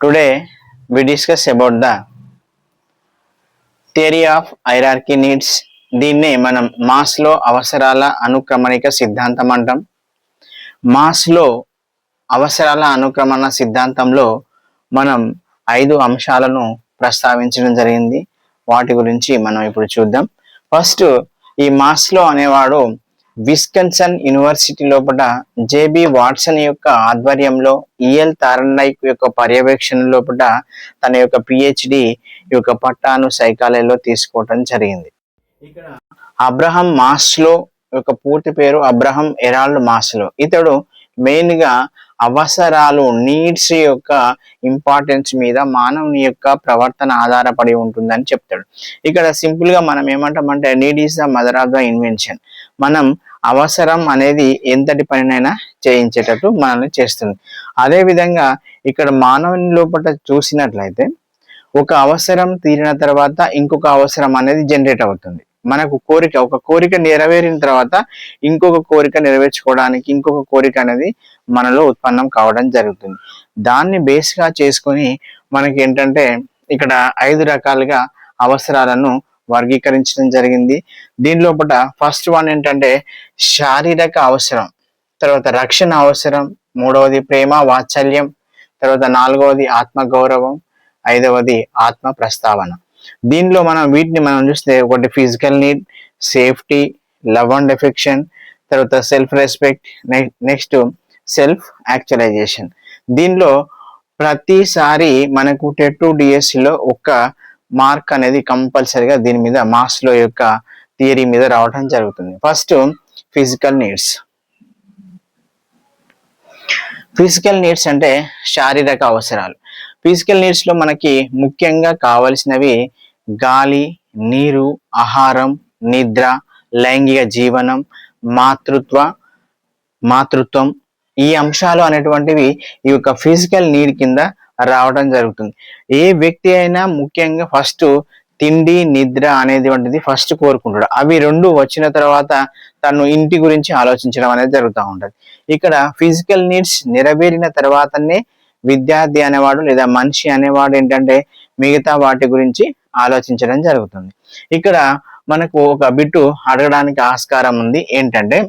Today we discuss about the theory of hierarchy needs. దీన్నే మనం Maslow అవసరాల అనుక్రమణిక సిద్ధాంతం అంటాం. మాస్లో అవసరాల అనుక్రమణ సిద్ధాంతంలో మనం 5 అంశాలను ప్రస్తావించడం జరిగింది. వాటి గురించి మనం ఇప్పుడు చూద్దాం. ఫస్ట్, ఈ మాస్లో అనేవాడు విస్కన్సన్ యూనివర్సిటీ లోపల జేబి వాట్సన్ యొక్క ఆధ్వర్యంలో ఈఎల్ థార్న్డైక్ యొక్క పర్యవేక్షణ లోపల తన యొక్క పిహెచ్డి యొక్క పట్టాను సైకాలజీలో తీసుకోవటం జరిగింది. ఇక్కడ అబ్రహం మాస్లో యొక్క పూర్తి పేరు అబ్రహం ఎరాల్డ్ మాస్లో. ఇతడు మెయిన్ గా అవసరాలు నీడ్స్ యొక్క ఇంపార్టెన్స్ మీద మానవుని యొక్క ప్రవర్తన ఆధారపడి ఉంటుందని చెప్తాడు. ఇక్కడ సింపుల్ గా మనం ఏమంటామంటే need is the mother of the invention. మనం అవసరం అనేది ఎంతటి పనినైనా చేయించేటట్టు మనల్ని చేస్తుంది. అదే విధంగా ఇక్కడ మానవుని లోపల చూసినట్లయితే ఒక అవసరం తీరిన తర్వాత ఇంకొక అవసరం అనేది జనరేట్ అవుతుంది. మనకు ఒక కోరిక నెరవేరిన తర్వాత ఇంకొక కోరిక నెరవేర్చుకోవడానికి ఇంకొక కోరిక అనేది మనలో ఉత్పన్నం కావడం జరుగుతుంది. దాన్ని బేస్గా చేసుకొని మనకి ఏంటంటే ఇక్కడ 5 రకాలుగా అవసరాలను వర్గీకరించడం జరిగింది. దీని లోపల ఫస్ట్ వన్ ఏంటంటే శారీరక అవసరం, తర్వాత రక్షణ అవసరం, మూడవది ప్రేమ వాత్సల్యం, తర్వాత 4వది ఆత్మగౌరవం, 5వది ఆత్మ ప్రస్తావన. దీనిలో వీటిని మనం చూస్తే ఒకటి physical need, safety, love and affection, తర్వాత self respect, next self actualization. దీనిలో ప్రతిసారి మనకు టెట్ డిఎస్సిలో ఒక మార్క్ అనేది కంపల్సరీగా దీని మీద మాస్లో యొక్క థియరీ మీద రావడం జరుగుతుంది. First physical needs. Physical needs అంటే శారీరక అవసరాలు. ఫిజికల్ నీడ్స్ లో మనకి ముఖ్యంగా కావలసినవి గాలి, నీరు, ఆహారం, నిద్ర, లైంగిక జీవనం, మాతృత్వం. ఈ అంశాలు అనేటువంటివి ఈ యొక్క ఫిజికల్ నీడ్ కింద రావడం జరుగుతుంది. ఏ వ్యక్తి అయినా ముఖ్యంగా ఫస్ట్ తిండి, నిద్ర అనేటువంటిది ఫస్ట్ కోరుకుంటాడు. అవి 2 వచ్చిన తర్వాత తను ఇంటి గురించి ఆలోచించడం అనేది జరుగుతూ ఉంటుంది. ఇక్కడ ఫిజికల్ నీడ్స్ నెరవేరిన తర్వాతనే విద్యార్థి అనేవాడు లేదా మనిషి అనేవాడు ఏంటంటే మిగతా వాటి గురించి ఆలోచించడం జరుగుతుంది. ఇక్కడ మనకు ఒక బిట్టు అడగడానికి ఆస్కారం ఉంది. ఏంటంటే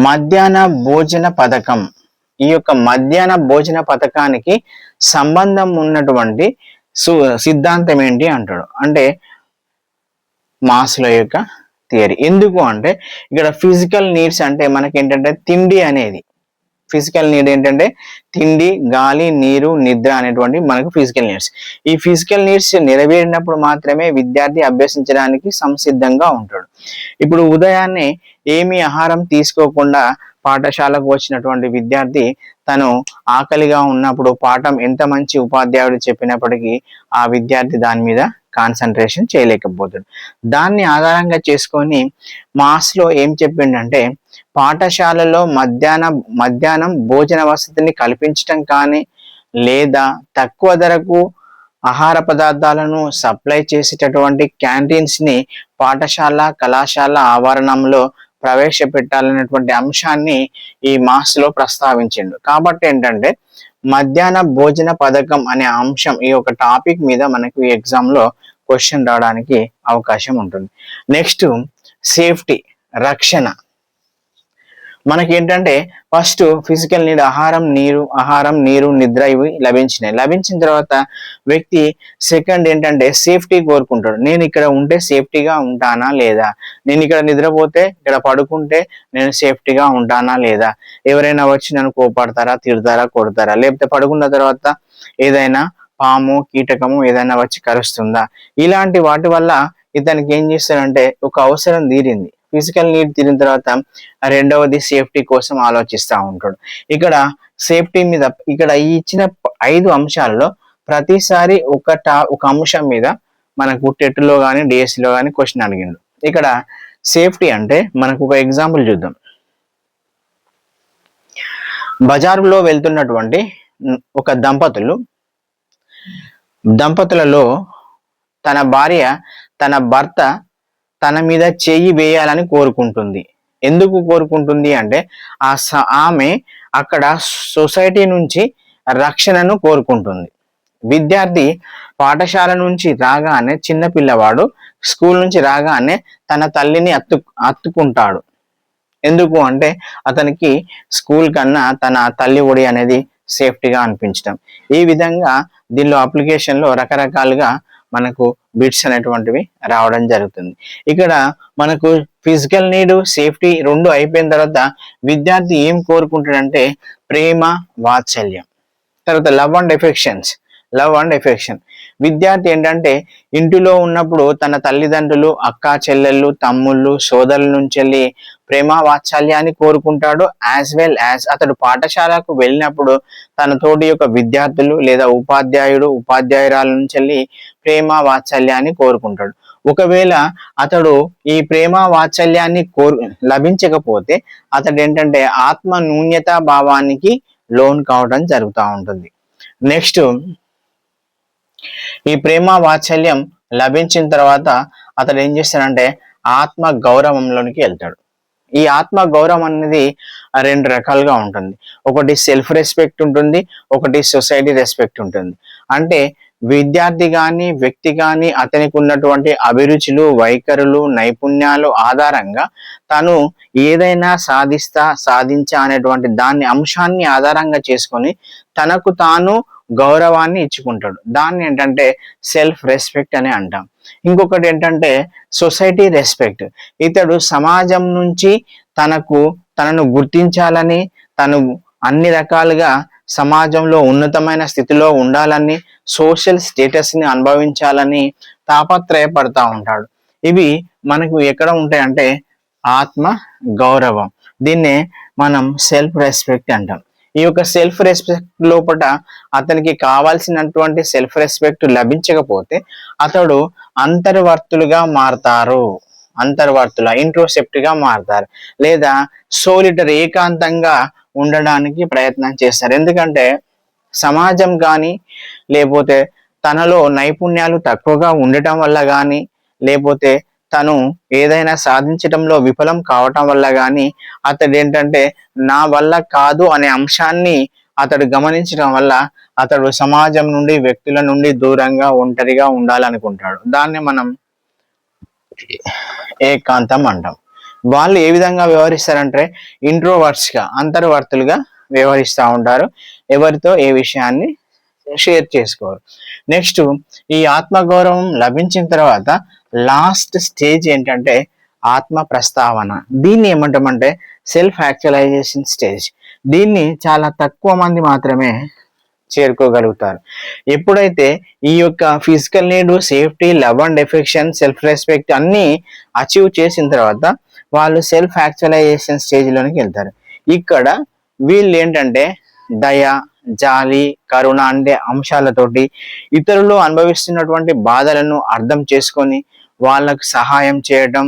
మధ్యాహ్న భోజన పథకం. ఈ యొక్క మధ్యాహ్న భోజన పథకానికి సంబంధం ఉన్నటువంటి సిద్ధాంతం ఏంటి అంటాడు. అంటే మాస్లో యొక్క థియరీ. ఎందుకు అంటే ఇక్కడ ఫిజికల్ నీడ్స్ అంటే మనకి ఏంటంటే తిండి అనేది ఫిజికల్ నీడ్ ఏంటంటే తిండి, గాలి, నీరు, నిద్ర అనేటువంటి మనకు ఫిజికల్ నీడ్స్. ఈ ఫిజికల్ నీడ్స్ నెరవేరినప్పుడు మాత్రమే విద్యార్థి అభ్యసించడానికి సంసిద్ధంగా ఉంటాడు. ఇప్పుడు ఉదయాన్నే ఏమీ ఆహారం తీసుకోకుండా పాఠశాలకు వచ్చినటువంటి విద్యార్థి తను ఆకలిగా ఉన్నప్పుడు పాఠం ఎంత మంచి ఉపాధ్యాయుడు చెప్పినప్పటికీ ఆ విద్యార్థి దాని మీద కాన్సన్ట్రేషన్ చేయలేకపోతాడు. దాన్ని ఆధారంగా చేసుకొని మాస్లో ఏం చెప్పిండంటే పాఠశాలలో మధ్యాహ్నం భోజన వసతిని కల్పించటం కానీ లేదా తక్కువ ధరకు ఆహార పదార్థాలను సప్లై చేసేటటువంటి క్యాంటీన్స్ ని పాఠశాల కళాశాల ఆవరణంలో ప్రవేశపెట్టాలనేటువంటి అంశాన్ని ఈ మాస్లో ప్రస్తావించిండు. కాబట్టి ఏంటంటే మధ్యాహ్న భోజన పథకం అనే అంశం ఈ యొక్క టాపిక్ మీద మనకు ఈ ఎగ్జామ్ లో క్వశ్చన్ రావడానికి అవకాశం ఉంటుంది. నెక్స్ట్ సేఫ్టీ, రక్షణ. మనకి ఏంటంటే ఫస్ట్ ఫిజికల్ నీడ్ ఆహారం, నీరు, నిద్ర ఇవి లభించిన తర్వాత వ్యక్తి సెకండ్ ఏంటంటే సేఫ్టీ కోరుకుంటాడు. నేను ఇక్కడ ఉంటే సేఫ్టీగా ఉంటానా లేదా, నేను ఇక్కడ నిద్రపోతే ఇక్కడ పడుకుంటే నేను సేఫ్టీగా ఉంటానా లేదా, ఎవరైనా వచ్చి నన్ను కోపడతారా, తిడతారా, కొడతారా, లేకపోతే పడుకున్న తర్వాత ఏదైనా పాము, కీటకము ఏదైనా వచ్చి కరుస్తుందా, ఇలాంటి వాటి వల్ల ఇతనికి ఏం చేస్తాడంటే ఒక అవసరం తీరింది, ఫిజికల్ నీడ్ తీరిన తర్వాత రెండవది సేఫ్టీ కోసం ఆలోచిస్తూ ఉంటాడు. ఇక్కడ సేఫ్టీ మీద ఇక్కడ ఈ ఇచ్చిన 5 అంశాల్లో ప్రతిసారి ఒక అంశం మీద మనకు టెట్లో కానీ డిఎస్సిలో కానీ క్వశ్చన్ అడిగిండు. ఇక్కడ సేఫ్టీ అంటే మనకు ఒక ఎగ్జాంపుల్ చూద్దాం. బజారులో వెళ్తున్నటువంటి ఒక దంపతులలో తన భార్య తన భర్త తన మీద చెయ్యి వేయాలని కోరుకుంటుంది. ఎందుకు కోరుకుంటుంది అంటే ఆమె అక్కడ సొసైటీ నుంచి రక్షణను కోరుకుంటుంది. విద్యార్థి పాఠశాల నుంచి రాగానే, చిన్న పిల్లవాడు స్కూల్ నుంచి రాగానే తన తల్లిని హత్తుకుంటాడు. ఎందుకు అంటే అతనికి స్కూల్ కన్నా తన తల్లి ఒడి అనేది సేఫ్టీగా అనిపించడం. ఈ విధంగా దీనిలో అప్లికేషన్లో రకరకాలుగా మనకు బిట్స్ అనేటువంటివి రావడం జరుగుతుంది. ఇక్కడ మనకు ఫిజికల్ నీడ్, సేఫ్టీ రెండు అయిపోయిన తర్వాత విద్యార్థి ఏం కోరుకుంటాడంటే ప్రేమ, వాత్సల్యం. తర్వాత లవ్ అండ్ ఎఫెక్షన్. విద్యార్థి ఏంటంటే ఇంటిలో ఉన్నప్పుడు తన తల్లిదండ్రులు, అక్క చెల్లెళ్ళు, తమ్ముళ్ళు, సోదరుల నుంచి వెళ్ళి ప్రేమ వాత్సల్యాన్ని కోరుకుంటాడు. యాజ్ వెల్ యాజ్ అతడు పాఠశాలకు వెళ్ళినప్పుడు తన తోటి యొక్క విద్యార్థులు లేదా ఉపాధ్యాయురాల నుంచి వెళ్ళి ప్రేమ వాత్సల్యాన్ని కోరుకుంటాడు. ఒకవేళ అతడు ఈ ప్రేమ వాత్సల్యాన్ని లభించకపోతే అతడు ఏంటంటే ఆత్మ న్యూన్యతా భావానికి లోన్ కావడం జరుగుతూ ఉంటుంది. నెక్స్ట్, ఈ ప్రేమ వాత్సల్యం లభించిన తర్వాత అతడు ఏం చేస్తాడంటే ఆత్మ గౌరవంలోనికి వెళ్తాడు. ఈ ఆత్మ గౌరవం అనేది రెండు రకాలుగా ఉంటుంది. ఒకటి సెల్ఫ్ రెస్పెక్ట్ ఉంటుంది, ఒకటి సొసైటీ రెస్పెక్ట్ ఉంటుంది. అంటే విద్యార్థి కానీ వ్యక్తి కానీ అతనికి ఉన్నటువంటి అభిరుచులు, వైఖరులు, నైపుణ్యాలు ఆధారంగా తను ఏదైనా సాధించా అనేటువంటి దాన్ని అంశాన్ని ఆధారంగా చేసుకొని తనకు తాను గౌరవాన్ని ఇచ్చుకుంటాడు. దాన్ని ఏంటంటే సెల్ఫ్ రెస్పెక్ట్ అని అంటాం. ఇంకొకటి ఏంటంటే సొసైటీ రెస్పెక్ట్. ఇతడు సమాజం నుంచి తనను గుర్తించాలని, తను అన్ని రకాలుగా సమాజంలో ఉన్నతమైన స్థితిలో ఉండాలని, సోషల్ స్టేటస్ ని అనుభవించాలని తాపత్రయపడతా ఉంటాడు. ఇవి మనకు ఎక్కడ ఉంటాయంటే ఆత్మ గౌరవం. దీన్నే మనం సెల్ఫ్ రెస్పెక్ట్ అంటాం. ఈ యొక్క సెల్ఫ్ రెస్పెక్ట్ లోపల అతనికి కావాల్సినటువంటి సెల్ఫ్ రెస్పెక్ట్ లభించకపోతే అతడు ఇంట్రోసెప్ట్ గా మారతారు, లేదా సోలిటరీ, ఏకాంతంగా ఉండడానికి ప్రయత్నం చేస్తారు. ఎందుకంటే సమాజం కానీ, లేకపోతే తనలో నైపుణ్యాలు తక్కువగా ఉండటం వల్ల కానీ, లేకపోతే తను ఏదైనా సాధించడంలో విఫలం కావటం వల్ల కానీ అతడు ఏంటంటే నా వల్ల కాదు అనే అంశాన్ని అతడు గమనించడం వల్ల అతడు సమాజం నుండి, వ్యక్తుల నుండి దూరంగా ఒంటరిగా ఉండాలనుకుంటాడు. దాన్ని మనం ఏకాంతం అంటాం. వాళ్ళు ఏ విధంగా వ్యవహరిస్తారంటే ఇంట్రోవర్ట్స్ గా, అంతర్వర్తులుగా వ్యవహరిస్తూ ఉంటారు. ఎవరితో ఏ విషయాన్ని షేర్ చేసుకోరు. నెక్స్ట్, ఈ ఆత్మగౌరవం లభించిన తర్వాత లాస్ట్ స్టేజ్ ఏంటంటే ఆత్మ ప్రస్తావన. దీన్ని ఏమంటామంటే సెల్ఫ్ యాక్చువలైజేషన్ స్టేజ్. దీన్ని చాలా తక్కువ మంది మాత్రమే చేరుకోగలుగుతారు. ఎప్పుడైతే ఈ యొక్క physical need, safety, love and affection, self respect అన్ని అచీవ్ చేసిన తర్వాత వాళ్ళు సెల్ఫ్ యాక్చువలైజేషన్ స్టేజ్ లోనికి వెళ్తారు. ఇక్కడ వీళ్ళు ఏంటంటే దయ, జాలి, కరుణ అంటే అంశాలతోటి ఇతరులు అనుభవిస్తున్నటువంటి బాధలను అర్థం చేసుకొని వాళ్ళకు సహాయం చేయడం,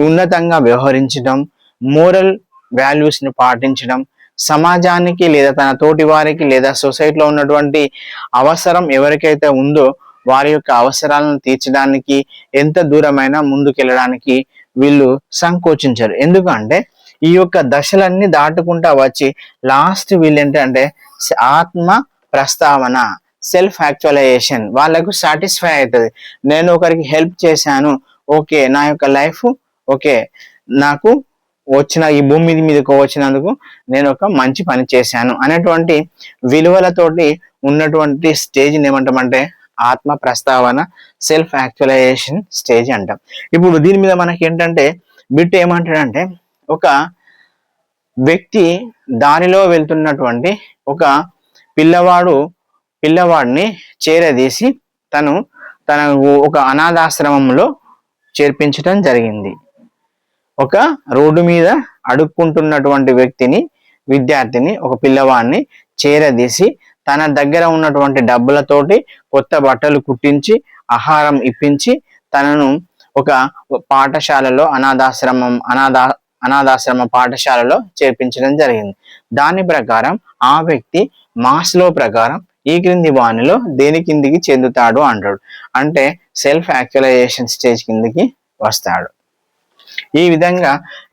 ఉన్నతంగా వ్యవహరించడం, మోరల్ వాల్యూస్ ని పాటించడం, సమాజానికి లేదా తన తోటి వారికి లేదా సొసైటీలో ఉన్నటువంటి అవసరం ఎవరికైతే ఉందో వారి యొక్క అవసరాలను తీర్చడానికి ఎంత దూరమైనా ముందుకెళ్ళడానికి వీళ్ళు సంకోచించరు. ఎందుకంటే ఈ యొక్క దశలన్నీ దాటుకుంటా వచ్చి లాస్ట్ వీళ్ళు ఏంటంటే ఆత్మ ప్రస్తావన, సెల్ఫ్ యాక్చువలైజేషన్ వాళ్ళకు సాటిస్ఫై అవుతుంది. నేను ఒకరికి హెల్ప్ చేశాను, ఓకే, నా యొక్క లైఫ్ ఓకే, నాకు వచ్చిన ఈ భూమి మీదకు వచ్చినందుకు నేను ఒక మంచి పని చేశాను అనేటువంటి విలువలతోటి ఉన్నటువంటి స్టేజ్ని ఏమంటామంటే ఆత్మ ప్రస్తావన, సెల్ఫ్ యాక్చువలైజేషన్ స్టేజ్ అంటాం. ఇప్పుడు దీని మీద మనకి ఏంటంటే బిట్ ఏమంటాడంటే ఒక వ్యక్తి దారిలో వెళ్తున్నటువంటి ఒక పిల్లవాడిని చేరదీసి తనకు ఒక అనాథాశ్రమంలో చేర్పించడం జరిగింది. ఒక రోడ్డు మీద అడుక్కుంటున్నటువంటి విద్యార్థిని, ఒక పిల్లవాడిని చేరదీసి తన దగ్గర ఉన్నటువంటి డబ్బులతోటి కొత్త బట్టలు కుట్టించి, ఆహారం ఇప్పించి తనను ఒక పాఠశాలలో అనాథాశ్రమ పాఠశాలలో చేర్పించడం జరిగింది. దాని ప్రకారం ఆ వ్యక్తి మాస్లో ప్రకారం ఈ క్రింది వానిలో దేని కిందికి చెందుతాడు అంటాడు. అంటే సెల్ఫ్ యాక్చువలైజేషన్ స్టేజ్ కిందికి వస్తాడు. ఈ విధంగా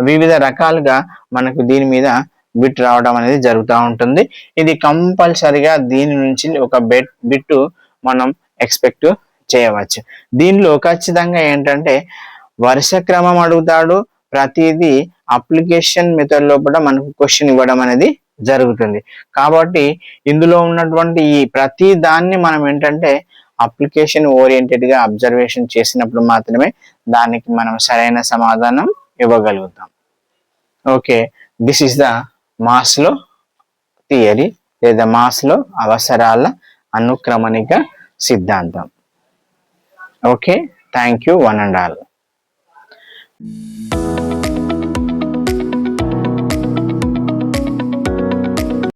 వివిధ రకాలుగా మనకు దీని మీద బిట్ రావడం అనేది జరుగుతూ ఉంటుంది. ఇది కంపల్సరిగా దీని నుంచి ఒక బిట్ మనం ఎక్స్పెక్ట్ చేయవచ్చు. దీనిలో ఖచ్చితంగా ఏంటంటే వరుస క్రమం అడుగుతాడు, ప్రతిదీ అప్లికేషన్ మెథడ్ లోపల మనకు క్వశ్చన్ ఇవ్వడం అనేది జరుగుతుంది. కాబట్టి ఇందులో ఉన్నటువంటి ఈ ప్రతి దాన్ని మనం ఏంటంటే అప్లికేషన్ ఓరియంటెడ్ గా అబ్జర్వేషన్ చేసినప్పుడు మాత్రమే దానికి మనం సరైన సమాధానం ఇవ్వగలుగుతాం. Okay, this is the Maslow theory లేదా మాస్లో అవసరాల అనుక్రమణిక సిద్ధాంతం. Okay, thank you one and all.